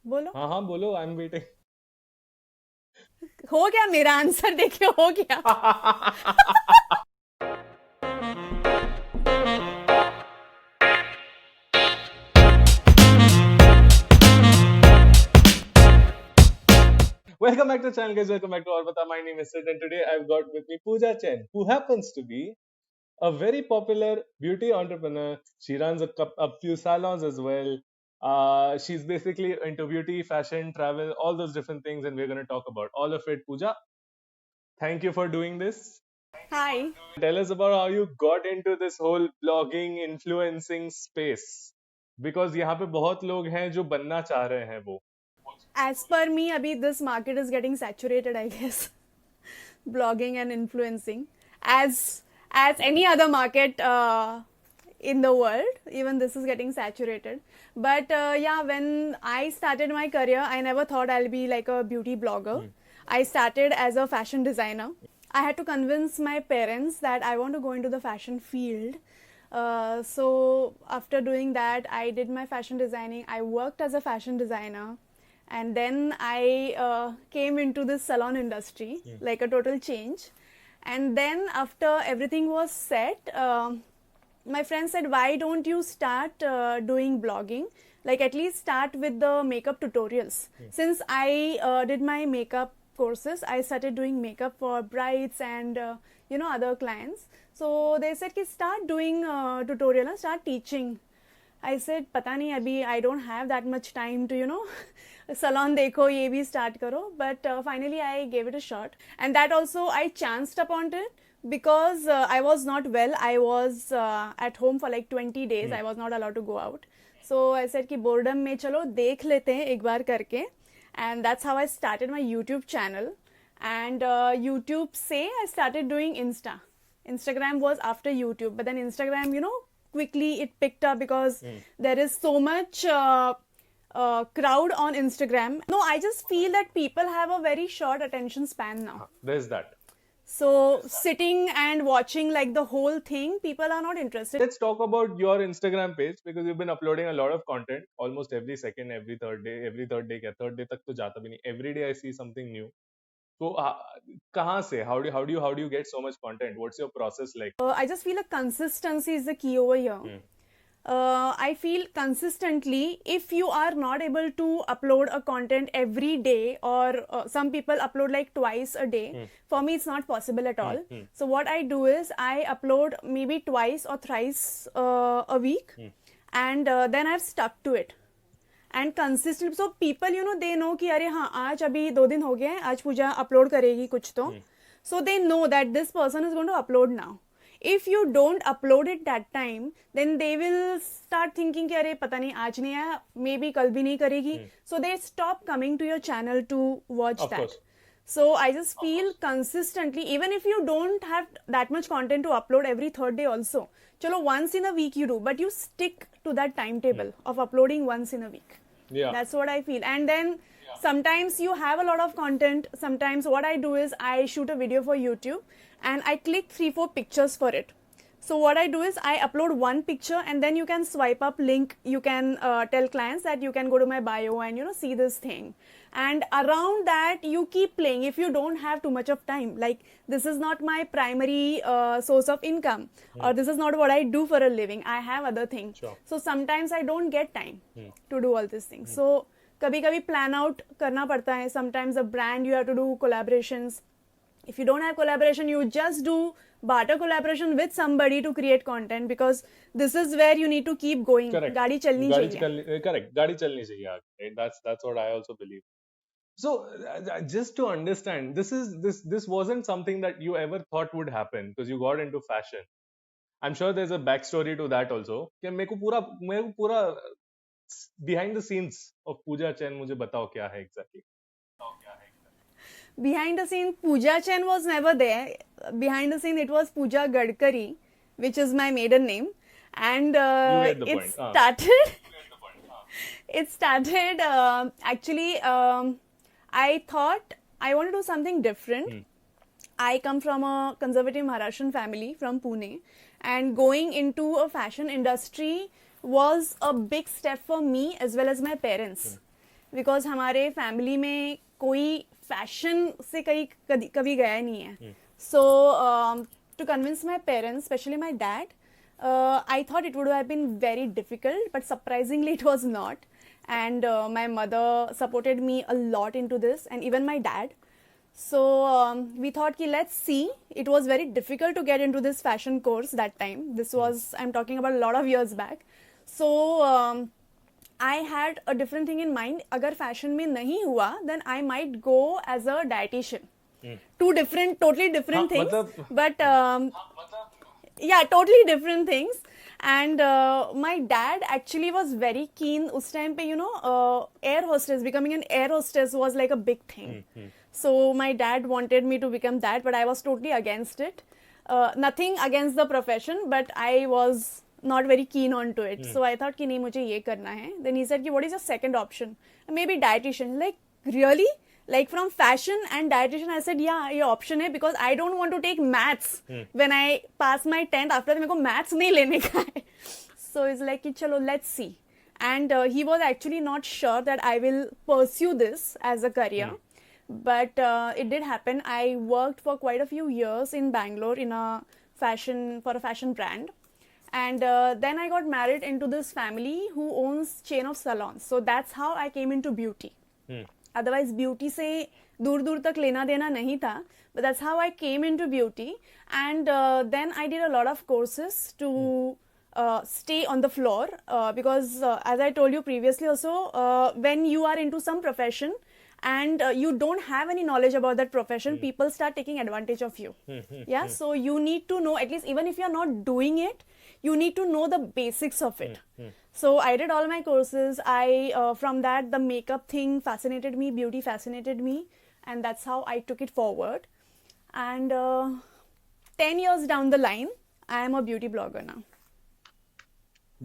बोलो। हाँ हाँ बोलो, आई एम वेटिंग. हो गया मेरा आंसर, देखिए हो गया. Welcome back to the channel, guys. Welcome back to Aur Bata. My name is Sid, and today I've got with me Pooja Chen, who happens to be a very popular beauty entrepreneur. She runs a few salons as well. She's basically into beauty, fashion, travel, all those different things, and we're going to talk about all of it. Pooja, thank you for doing this. Hi. Tell us about how you got into this whole blogging, influencing space. Because यहाँ पे बहुत लोग हैं जो बनना चाह रहे हैं वो. एज पर मी अभी this market is getting saturated I guess. Blogging and influencing, as as any other market in the world, even this is getting saturated. But yeah, when I started my career, I never thought I'll be like a beauty blogger. I started as a fashion designer. I had to convince my parents that I want to go into the fashion field. So after doing that, I did my fashion designing. I worked as a fashion designer, and then I came into this salon industry, like a total change. And then after everything was set, my friend said, why don't you start doing blogging, like at least start with the makeup tutorials. Since I did my makeup courses, I started doing makeup for brides and other clients. So they said ki start doing tutorial, start teaching. I said पता नहीं अभी I don't have that much time to salon देखो ये भी start करो. But finally I gave it a shot, and that also I chanced upon it because I was not well. I was at home for like 20 days. I was not allowed to go out. So I said कि boredom में चलो देख लेते हैं एक बार करके, and that's how I started my YouTube channel. And YouTube से I started doing Instagram was after YouTube, but then Instagram, quickly it picked up because there is so much crowd on Instagram. No, I just feel that people have a very short attention span now. There's that. So sitting and watching like the whole thing, people are not interested. Let's talk about your Instagram page because you've been uploading a lot of content almost every second, every third day. क्या third day तक तो जाता भी नहीं. Every day I see something new. So कहाँ से? How do you get so much content? What's your process like? I just feel like consistency is the key over here. I feel consistently, if you are not able to upload a content every day, or some people upload like twice a day, for me it's not possible at all. So what I do is I upload maybe twice or thrice a week, and then I've stuck to it. And consistent, so people they know कि अरे हाँ आज अभी 2 दिन हो गए हैं, आज पूजा अपलोड करेगी कुछ तो. So they know that this person is going to upload now. If you don't upload it that time, then they will start thinking कि अरे पता नहीं आज नहीं आया, मे बी कल भी नहीं करेगी. So they stop coming to your channel to watch that. So I just feel consistently, even if you don't have that much content to upload every third day also, chalo once in a week you do, but you stick to that timetable of uploading once in a week. Yeah. That's what I feel. And then sometimes you have a lot of content. Sometimes what I do is I shoot a video for YouTube and I click 3-4 pictures for it. So what I do is I upload one picture, and then you can swipe up link. You can tell clients that you can go to my bio and see this thing. And around that you keep playing. If you don't have too much of time, like this is not my primary source of income, or this is not what I do for a living, I have other things. Sure. So sometimes I don't get time to do all these things. So कभी कभी plan out करना पड़ता है. Sometimes a brand you have to do collaborations. If you don't have collaboration, you just do barter collaboration with somebody to create content, because this is where you need to keep going. Correct. गाड़ी चलनी चाहिए. Correct. गाड़ी चलनी चाहिए आगे. Right? That's what I also believe. So just to understand, this wasn't something that you ever thought would happen because you got into fashion. I'm sure there's a backstory to that also. कि मेरे को पूरा behind the scenes of Pooja Chen मुझे बताओ क्या है exactly. Behind the scene, Pooja Chen was never there. Behind the scene, it was Pooja Gadkari, which is my maiden name. And it started. It started actually. I thought I want to do something different. I come from a conservative Maharashtrian family from Pune, and going into a fashion industry was a big step for me as well as my parents. Because हमारे family में कोई fashion से कभी गया नहीं है. So to convince my parents, especially my dad, I thought it would have been very difficult, but surprisingly it was not. And my mother supported me a lot into this, and even my dad. So we thought ki let's see. It was very difficult to get into this fashion course that time. This was, I'm talking about a lot of years back. So I had a different thing in mind. Agar fashion mein nahi hua, then I might go as a dietitian. Two different, totally different things. But yeah, totally different things. And my dad actually was very keen us time pe, air hostess, becoming an air hostess was like a big thing. So my dad wanted me to become that, but I was totally against it. Nothing against the profession, but I was not very keen onto it. So I thought ki nahi, mujhe ye karna hai. Then he said ki what is your second option? Maybe dietitian. Like, really? Like from fashion and dietitian, I said, yeah, ये option है because I don't want to take maths when I pass my 10th. After that, मेरे को maths नहीं लेने का है. So it's like, कि चलो, let's see. And he was actually not sure that I will pursue this as a career. But it did happen. I worked for quite a few years in Bangalore for a fashion brand. And then I got married into this family who owns chain of salons. So that's how I came into beauty. Otherwise beauty से दूर दूर तक लेना देना नहीं था, but that's how I came into beauty. And then I did a lot of courses to stay on the floor because as I told you previously also, when you are into some profession and you don't have any knowledge about that profession, people start taking advantage of you. Yeah, so you need to know, at least even if you're not doing it, you need to know the basics of it. So I did all my courses. From that, the makeup thing fascinated me, beauty fascinated me, and that's how I took it forward. And 10 years down the line, I am a beauty blogger now.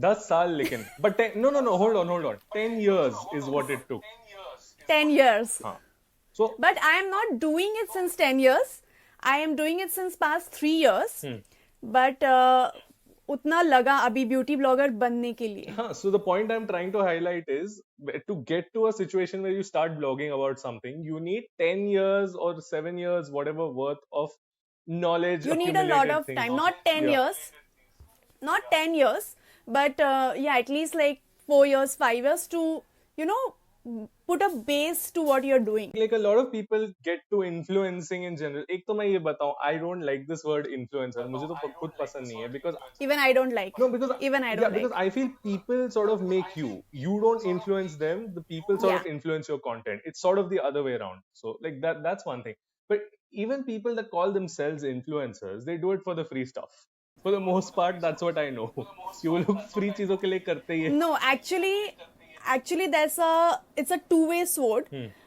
10 साल लेकिन, but no, hold on. 10 years is what it took. 10 years. So, but I am not doing it since 10 years. I am doing it since past 3 years. But उतना लगा अभी beauty blogger बनने के लिए. So the point I'm trying to highlight is to get to a situation where you start blogging about something, you need 10 years or 7 years, whatever worth of knowledge. You need a lot of time, not 10 years, not 10 years, but yeah, at least like 4 years, 5 years to, put a base to what you're doing. Like a lot of people get to influencing in general. एक तो मैं ये बताऊं, I don't like this word influencer. मुझे तो खुद पसंद नहीं है because even I don't like. No, because even I don't like. Because I feel people sort of make you. You don't influence them. The people sort of influence your content. It's sort of the other way around. So like that's one thing. But even people that call themselves influencers, they do it for the free stuff. For the most part, that's what I know. You लोग free चीजों के लिए करते ही हैं. No, actually it's a two-way sword.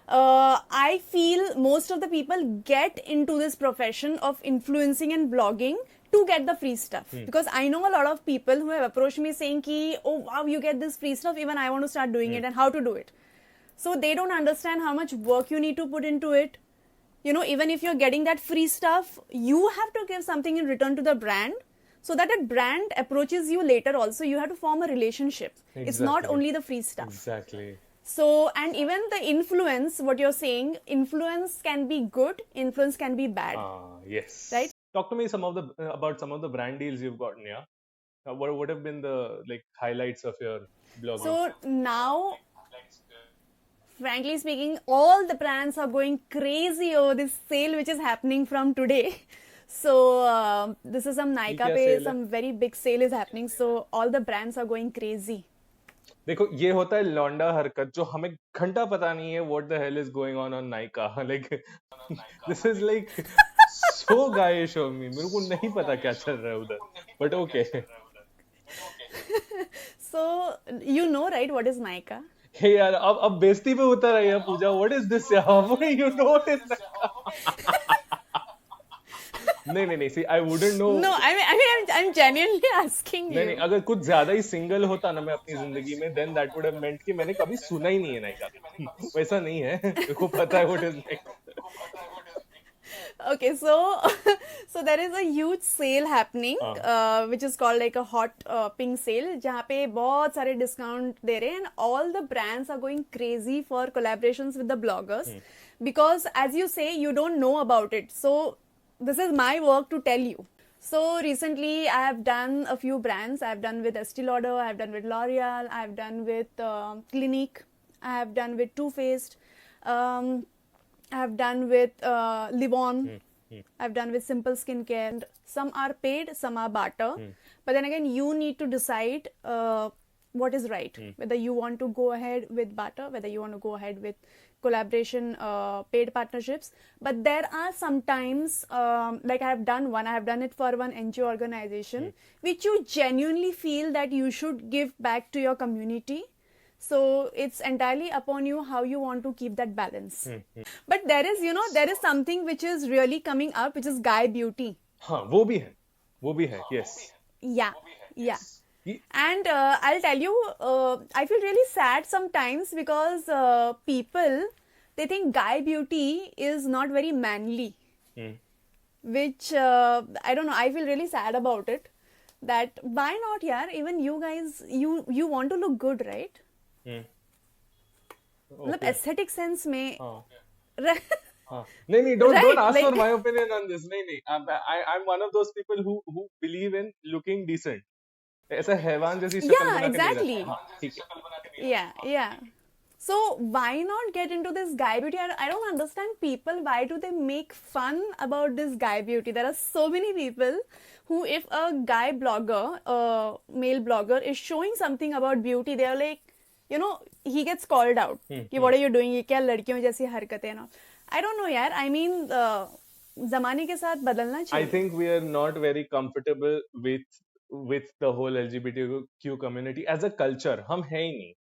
I feel most of the people get into this profession of influencing and blogging to get the free stuff. Because I know a lot of people who have approached me saying ki, oh wow, you get this free stuff, even I want to start doing it, and how to do it. So they don't understand how much work you need to put into it. Even if you're getting that free stuff, you have to give something in return to the brand, so that a brand approaches you later also. You have to form a relationship. Exactly. It's not only the free stuff. Exactly. So, and even the influence, what you're saying, influence can be good, influence can be bad. Yes. Right? Talk to me about some of the brand deals you've gotten, yeah? What have been the highlights of your blogging? So now, frankly speaking, all the brands are going crazy over this sale which is happening from today. So this is some Nykaa पे some very big sale is happening. So all the brands are going crazy. देखो ये होता है लौंडा हरकत जो हमें घंटा पता नहीं है what the hell is going on Nykaa. Like this is like so guyish of me. मेरे को नहीं पता क्या चल रहा है उधर. But okay. So you know right what is Nykaa? Hey यार अब बेइज्जती पे उतर आई है पूजा. What is this यार? You know what is Nykaa? नहीं see I wouldn't know. No, I mean I'm genuinely asking you. नहीं अगर कुछ ज्यादा ही सिंगल होता ना मैं अपनी जिंदगी में then that would have meant कि मैंने कभी सुना ही नहीं है Nykaa. वैसा नहीं है. मेरे को पता है what is Nykaa. Okay, so so there is a huge sale happening, which is called like a hot pink sale, जहाँ पे बहुत सारे discount दे रहे हैं, and all the brands are going crazy for collaborations with the bloggers, because as you say, you don't know about it. So this is my work to tell you. So recently, I have done a few brands. I have done with Estee Lauder, I have done with L'Oreal, I have done with Clinique, I have done with Too Faced. I have done with Livon. I've done with Simple Skincare. And some are paid, some are barter. But then again, you need to decide what is right. Whether you want to go ahead with barter, whether you want to go ahead with collaboration, paid partnerships. But there are sometimes, like I have done one, I have done it for one NGO organization, which you genuinely feel that you should give back to your community. So it's entirely upon you how you want to keep that balance. But there is, there is something which is really coming up, which is Guy Beauty. हाँ, वो भी है, yes. Yeah, yeah. Ye- And I'll tell you, I feel really sad sometimes because people, they think Guy Beauty is not very manly, which I don't know, I feel really sad about it. That why not, yaar? Even you guys, you want to look good, right? मतलब Okay. aesthetic sense में हाँ. Right? हाँ. नहीं, don't Right, ask like- for my opinion on this. नहीं. I'm one of those people who believe in looking decent. ऐसा हैवान जैसी शक्ल Yeah, बना के नहीं exactly. रहना. हाँ, ठीक है. Yeah. So why not get into this Guy Beauty? I don't understand people. Why do they make fun about this Guy Beauty? There are so many people who, if a guy blogger, male blogger, is showing something about beauty, they are like, he gets called out. कि what are you doing? ये क्या लड़कियों जैसी हरकतें ना? I don't know, यार. I mean, ज़माने के साथ बदलना I चाहिए. think we are not very comfortable with the whole LGBTQ community as a culture. हम है ही नहीं.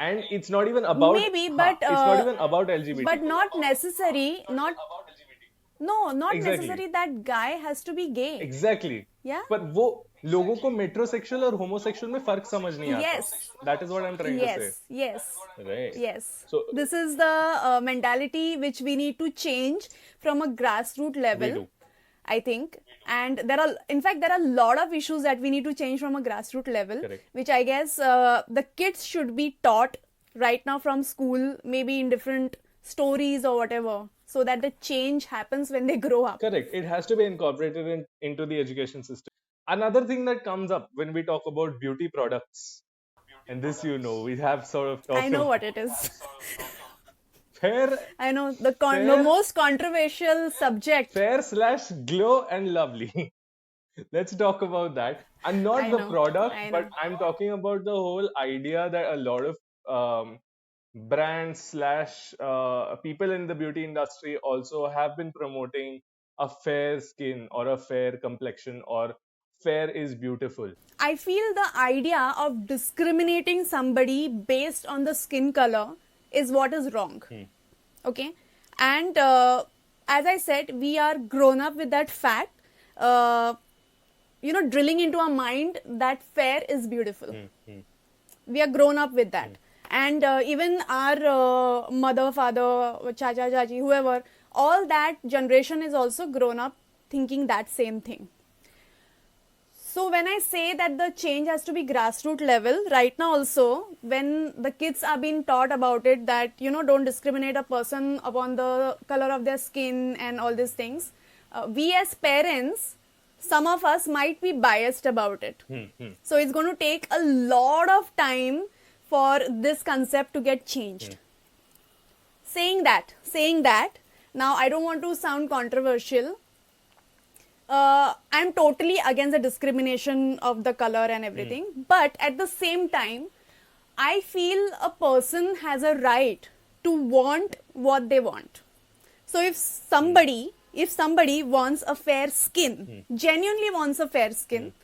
And it's not even about Maybe, हाँ, but it's not even about LGBT. but not necessary. Not Exactly. necessary that guy has to be gay. Exactly. Yeah. पर वो लोगों को मेट्रोसेक्सुअल और homosexual में फर्क समझ नहीं आता. Yes. That is what I'm trying to say. Yes. Right. Yes. So- this is the mentality which we need to change from a grassroots level. We do. I think, and there are a lot of issues that we need to change from a grassroots level, Correct. which I guess the kids should be taught right now from school, maybe in different stories or whatever, so that the change happens when they grow up. Correct. It has to be incorporated into the education system. Another thing that comes up when we talk about beauty products, and this we have sort of talked I know about what it is. fair I know the Fair- most controversial subject. /glow and lovely. Let's talk about that. And not I the know, product, I but know. I'm talking about the whole idea that a lot of brands / people in the beauty industry also have been promoting a fair skin or a fair complexion or fair is beautiful. I feel the idea of discriminating somebody based on the skin color is what is wrong. Okay? And as I said, we are grown up with that fact, drilling into our mind that fair is beautiful. We are grown up with that. And even our mother, father, chacha, chachi, whoever, all that generation is also grown up thinking that same thing. So when I say that the change has to be grassroots level, right now also, when the kids are being taught about it, that, don't discriminate a person upon the color of their skin and all these things, we as parents, some of us might be biased about it. So it's going to take a lot of time for this concept to get changed. Saying that, now I don't want to sound controversial. I'm totally against the discrimination of the color and everything. But at the same time, I feel a person has a right to want what they want. So if somebody wants a fair skin, genuinely wants a fair skin,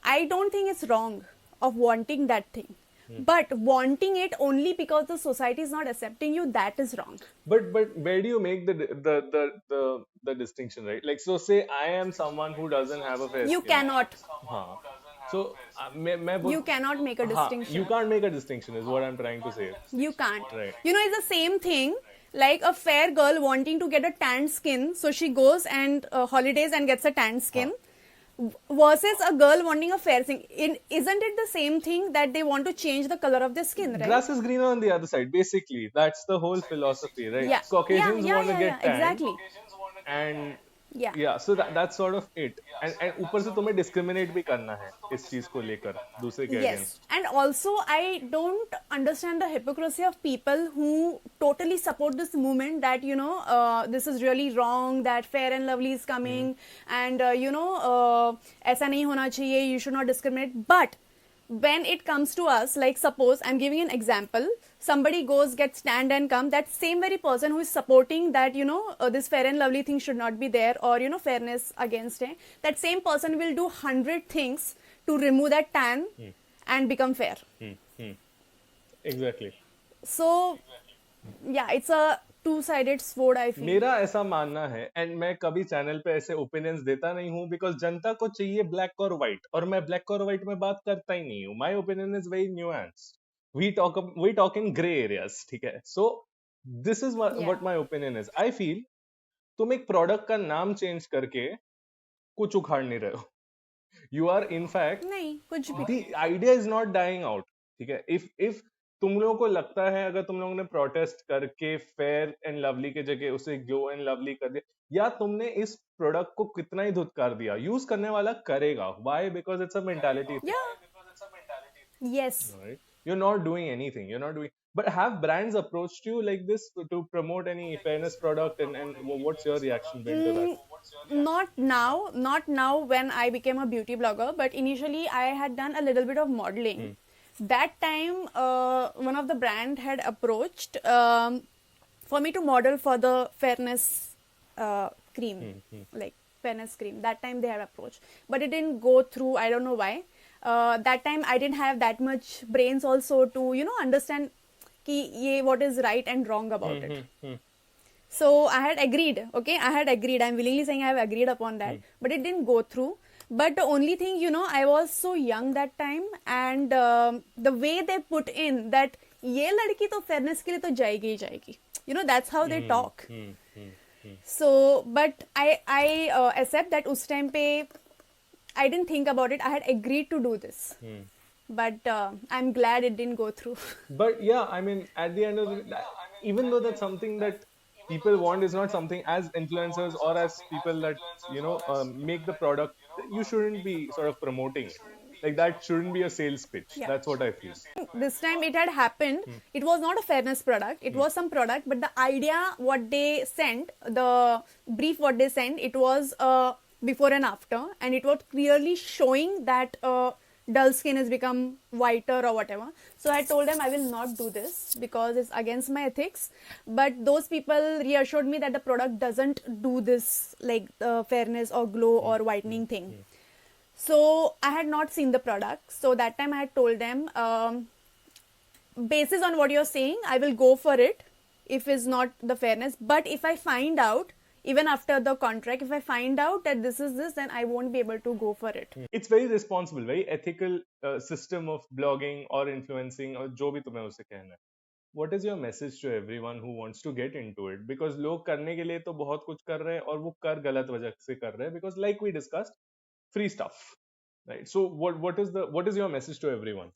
I don't think it's wrong of wanting that thing. But wanting it only because the society is not accepting you, that is wrong. But where do you make the distinction, right? Like, so say I am someone who doesn't have a fair You skin. cannot. हाँ. So You cannot make a distinction. you can't make a distinction is what I'm trying to say. You can't. Right. You know, it's the same thing like a fair girl wanting to get a tanned skin, so she goes and holidays and gets a tanned skin, versus a girl wanting a fair skin. Isn't it the same thing that they want to change the color of their skin, right? Grass is greener on the other side. Basically, that's the whole philosophy, right? Yeah. Caucasians Yeah, want to get tanned, exactly. and Yeah. so that's sort of it. And ऊपर से तुम्हें discriminate भी करना है इस चीज को लेकर दूसरे के Yes, against. and also I don't understand the hypocrisy of people who totally support this movement that this is really wrong, that Fair and Lovely is coming, and ऐसा नहीं होना चाहिए, you should not discriminate. But when it comes to us, like suppose I'm giving an example, somebody goes gets tanned and come, that same very person who is supporting that this Fair and Lovely thing should not be there, or fairness against it, that same person will do 100 things to remove that tan and become fair. Exactly. So yeah, it's a two-sided sword, I feel. मेरा ऐसा मानना है, and मैं कभी channel पे ऐसे opinions देता नहीं हूँ बिकॉज जनता को चाहिए ब्लैक और व्हाइट, और मैं ब्लैक और व्हाइट में बात करता ही नहीं हूँ. My opinion is very nuanced. We talk in grey areas, ठीक है. So this is what my opinion is. I feel तुम एक प्रोडक्ट का नाम चेंज करके कुछ उखाड़ नहीं रहे हो. यू आर इन फैक्ट नहीं, कुछ भी. The idea is not dying out, ठीक है. इफ तुम लोगों को लगता है अगर तुम लोगों ने प्रोटेस्ट करके फेयर एंड लवली के जगह उसे ग्लो एंड लवली कर दिया, या तुमने इस प्रोडक्ट को कितना ही धुतकार दिया, यूज करने वाला करेगा. Why? Because it's a mentality. Yes. Right? You're not doing anything. You're not doing. But have brands approached you like this to promote any fairness product, and what's your reaction been to that? Not now when I became a beauty blogger, but initially I had done a little bit of modeling. That time, one of the brand had approached for me to model for the fairness cream, like fairness cream. That time they had approached, but it didn't go through. I don't know why. That time I didn't have that much brains also to understand ki what is right and wrong about it. So I had agreed. Okay, I had agreed. I'm willingly saying I have agreed upon that, but it didn't go through. But the only thing, I was so young that time, and the way they put in that ये लड़की तो fairness के लिए तो जाएगी ही जाएगी. That's how they talk. So, but I accept that उस time पे I didn't think about it. I had agreed to do this. But I'm glad it didn't go through. But yeah, I mean, at the end of the day, even though that's something that people want, is not something as influencers or as people that make the product, you shouldn't be sort of promoting it. Like that shouldn't be a sales pitch. Yeah. That's what I feel. This time it had happened. It was not a fairness product. It was some product, but the idea what they sent, the brief what they sent, it was before and after, and it was clearly showing that dull skin has become whiter or whatever. So I told them I will not do this because it's against my ethics. But those people reassured me that the product doesn't do this, like fairness or glow or whitening thing. So I had not seen the product. So that time I had told them, basis on what you're saying, I will go for it if it's not the fairness. But if I find out, even after the contract, if I find out that this is this, then I won't be able to go for it. It's very responsible, very ethical system of blogging or influencing or जो भी तुम्हें उसे कहना है. What is your message to everyone who wants to get into it? Because लोग करने के लिए तो बहुत कुछ कर रहे हैं और वो कर गलत वजह से कर रहे हैं. Because like we discussed, free stuff, right? So what is your message to everyone?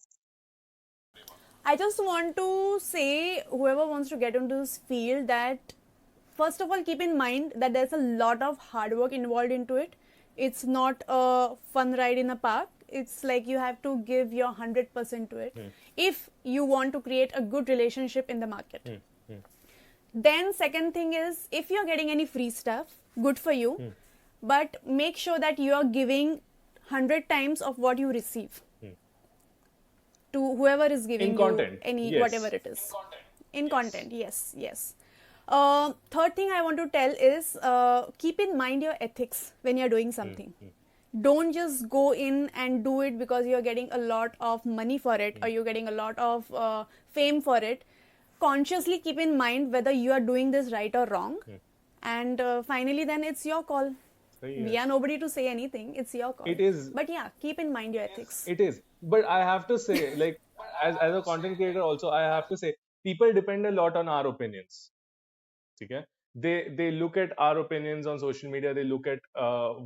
I just want to say, whoever wants to get into this field, that first of all, keep in mind that there's a lot of hard work involved into it. It's not a fun ride in a park. It's like you have to give your 100% to it if you want to create a good relationship in the market. Then second thing is, if you're getting any free stuff, good for you. But make sure that you are giving 100 times of what you receive to whoever is giving In you content, any yes. whatever it is. In content, yes. Third thing I want to tell is keep in mind your ethics when you're doing something. Don't just go in and do it because you're getting a lot of money for it or you're getting a lot of fame for it. Consciously keep in mind whether you are doing this right or wrong. And finally, then it's your call. सही We है. are nobody to say anything. It's your call. It is. But yeah, keep in mind your ethics. It is. But I have to say, like, as a content creator, also, I have to say, people depend a lot on our opinions. Okay? They look at our opinions on social media. They look at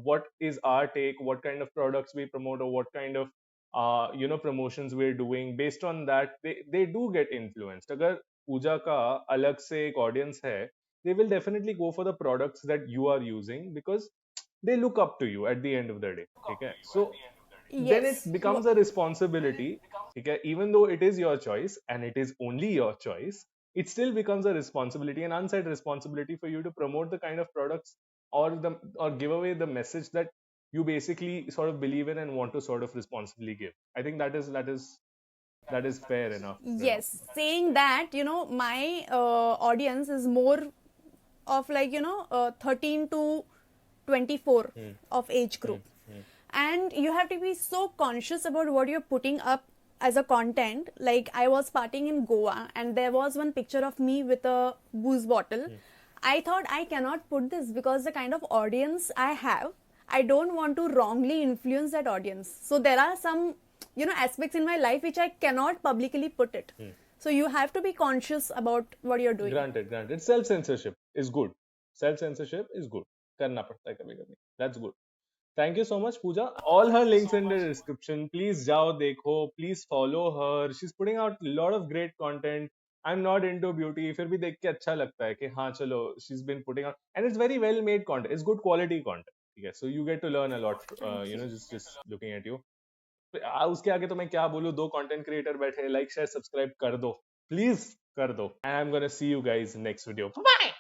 what is our take, what kind of products we promote, or what kind of promotions we're doing. Based on that, they do get influenced. अगर पूजा का अलग से एक audience है, they will definitely go for the products that you are using because they look up to you at the end of the day. Okay? So then it Yes. becomes a responsibility. Okay? Even though it is your choice and it is only your choice, it still becomes a responsibility, an unsaid responsibility for you to promote the kind of products or give away the message that you basically sort of believe in and want to sort of responsibly give. I think that is fair enough. Yes, saying that, my audience is more of like, 13 to 24 of age group. And you have to be so conscious about what you're putting up as a content. Like, I was partying in Goa and there was one picture of me with a booze bottle. I thought I cannot put this because the kind of audience I have, I don't want to wrongly influence that audience. So there are some, aspects in my life which I cannot publicly put it. So you have to be conscious about what you're doing. Granted. Self censorship is good. Self censorship is good. करना पड़ता है कभी कभी. That's good. Thank you so much, Pooja. All her links in the description. Please जाओ देखो. Please follow her. She's putting out a lot of great content. I'm not into beauty. फिर भी देख के अच्छा लगता है कि हाँ चलो. She's been putting out and it's very well made content. It's good quality content. Okay, so you get to learn a lot. Just looking at you. उसके आगे तो मैं क्या बोलूँ. दो content creator बैठे. Like, share, subscribe कर दो. Please कर दो. And I'm gonna see you guys next video. Bye.